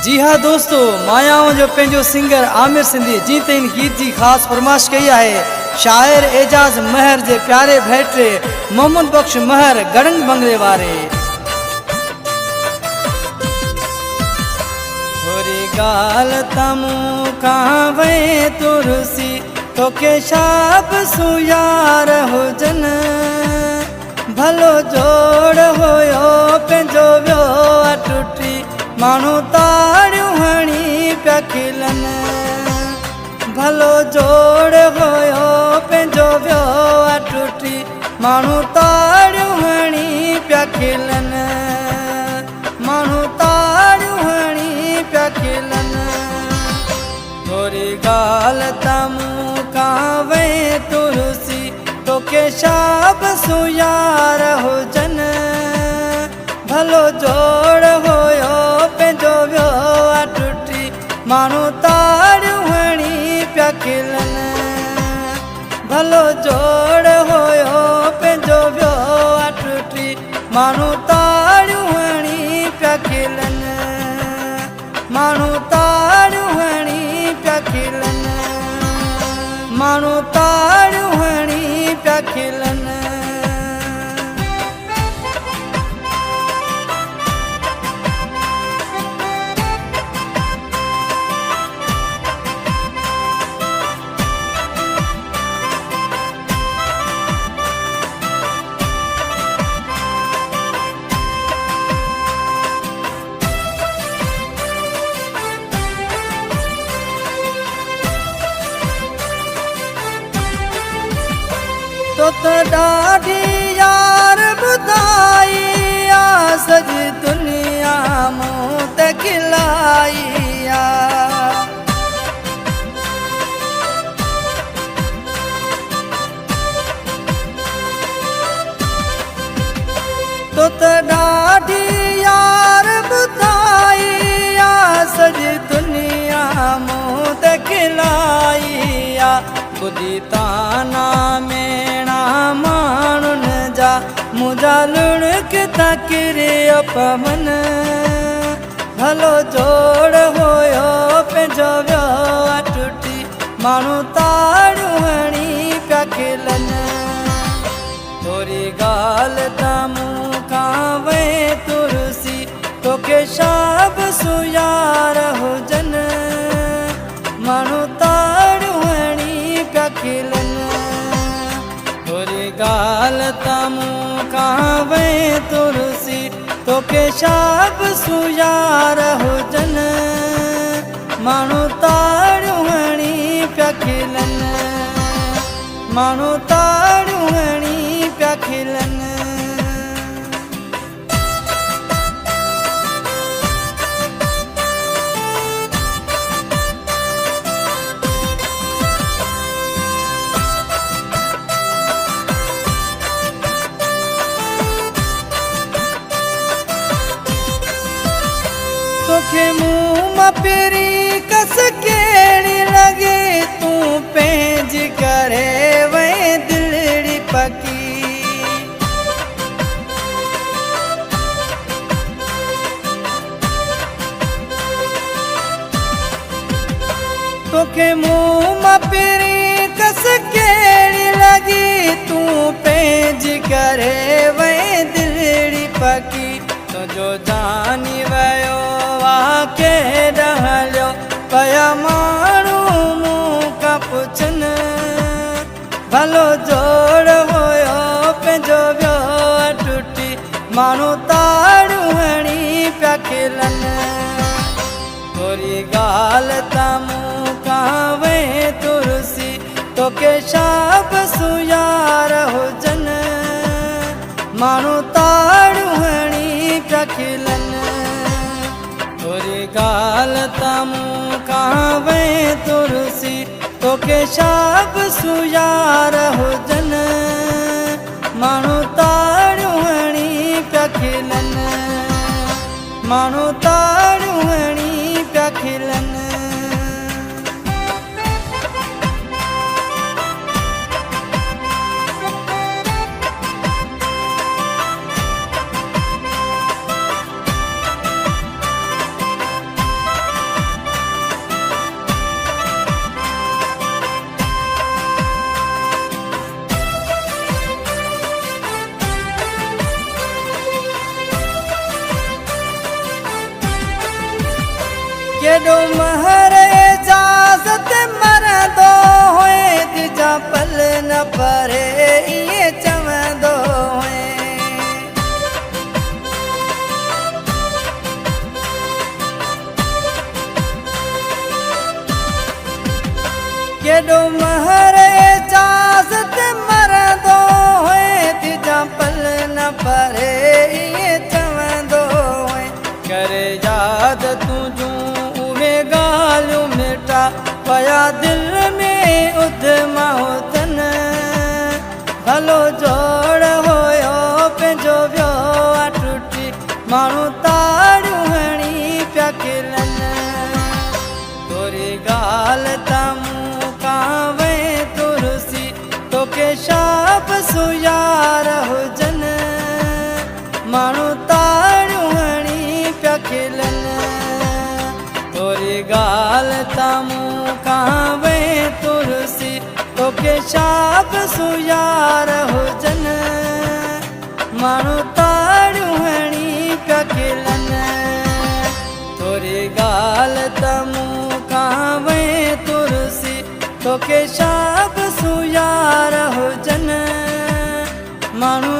जी हाँ दोस्तों, मायाओं जो पंहिंजो सिंगर आमिर सिंधी जी ते इन गीत जी ख़ास फरमाइश कई है। शायर एजाज महर जे प्यारे भेटे मोहम्मद बख्श महर गड़ंग बंगले वारे। थोरी गाल तमू कहाँ वे तुरसी तोके शाब सुयार हो जन भलो जोड़ होयो पंहिंजो वियो टुटी मानू ताड़ियूं हणी पिया खिलन भलो जोड़ होयो पंहिंजो वियो टुटी मानू ताड़ियूं हणी पिया खिलन मानू ताड़ियूं हणी पिया खिलन। थोरी गाल तमू कहाँ वे तुरसी तोके शाब सुयार हो जन भलो जोड़ होयो पंहिंजो वियो टुटी मानू ताड़ियूं हणी पिया खिलन भलो जोड़ होयो पंहिंजो वियो टुटी मानू ताड़ियूं हणी पिया खिलन मानू ताड़ियूं हणी पिया खिलन मानू ताड़ियूं हणी पिया खिलन। तो ॾाढी यार ॿुधाई आ सॼी दुनिया मूं ते खिलाई आ तो ॾाढी यार ॿुधाई आ सॼी दुनिया मूं ते खिलाई आ ॿुधी ताना में माण्हुनि जा मुंहिंजा लुणक तकिरे पवन भलो जोड़ होयो पंहिंजो वियो टुटी माण्हू ताड़ियूं हणी पिया खिलन। थोरी गाल तमू कहाँ वे तुरसी तोके शाब सुयार हुजन माण्हू ताड़ियूं हणी पिया खिलन। थोरी गाल तमू कहाँ वे तुरसी तोके शाब सुयार हुजन माण्हू ताड़ियूं हणी पिया खिलन माण्हू ताड़ियूं हणी पिया खिलन। तोखे मुँह मां पहिरीं कस कहिड़ी लॻे तूं पंहिंजी करे वे दिलड़ी पकी तोखे मुँह मां पहिरीं कस कहिड़ी लॻी तूं पंहिंजी करे वे दिलड़ी पकी तुंहिंजो जानी वियो के डहलियो पया माण्हू मूं खां पुछनि भलो जोड़ होयो पंहिंजो वियो टुटी माण्हू ताड़ियूं हणी पिया खिलन। थोरी गाल तमू कहाँ वे तुरसी तोके शाब सुयार हुजन माण्हू ताड़ियूं हणी पिया खिलन। थोरी गाल तमू कहाँ वे तुरसी तोके शाब सुयार हुजन माण्हू ताड़ियूं हणी पिया खिलन माण्हू ताड़ियूं हणी पिया खिलन। केॾो महर इजाज़त मरंदो हुए तिजा पल न परे ईअं चवंदो हुए केॾो महर इजाज़त मरंदो हुए तिजा पल न परे ईअं चवंदो हुए करे याद तुंहिंजूं उहे ॻाल्हियूं मिटा पया दिलि में उधमा हुजनि भलो जोड़ हुयो पंहिंजो वियो आहे टुटी माण्हू ताड़ियूं हणी पिया खिलनि तोरी ॻाल्हि त मूं कावे तुरसी तोखे शाप सुयार हुजनि माण्हू ताड़ियूं हणी पिया खिलनि तोरी ॻाल्हि त मूं कावे तुरसी तोखे शाप सुयार हुजनि माण्हू ताड़ियूं हणी पिया खिलनि तोरी ॻाल्हि त मूं कावे तुरसी तोखे शाप सुयार हुजनि माण्हू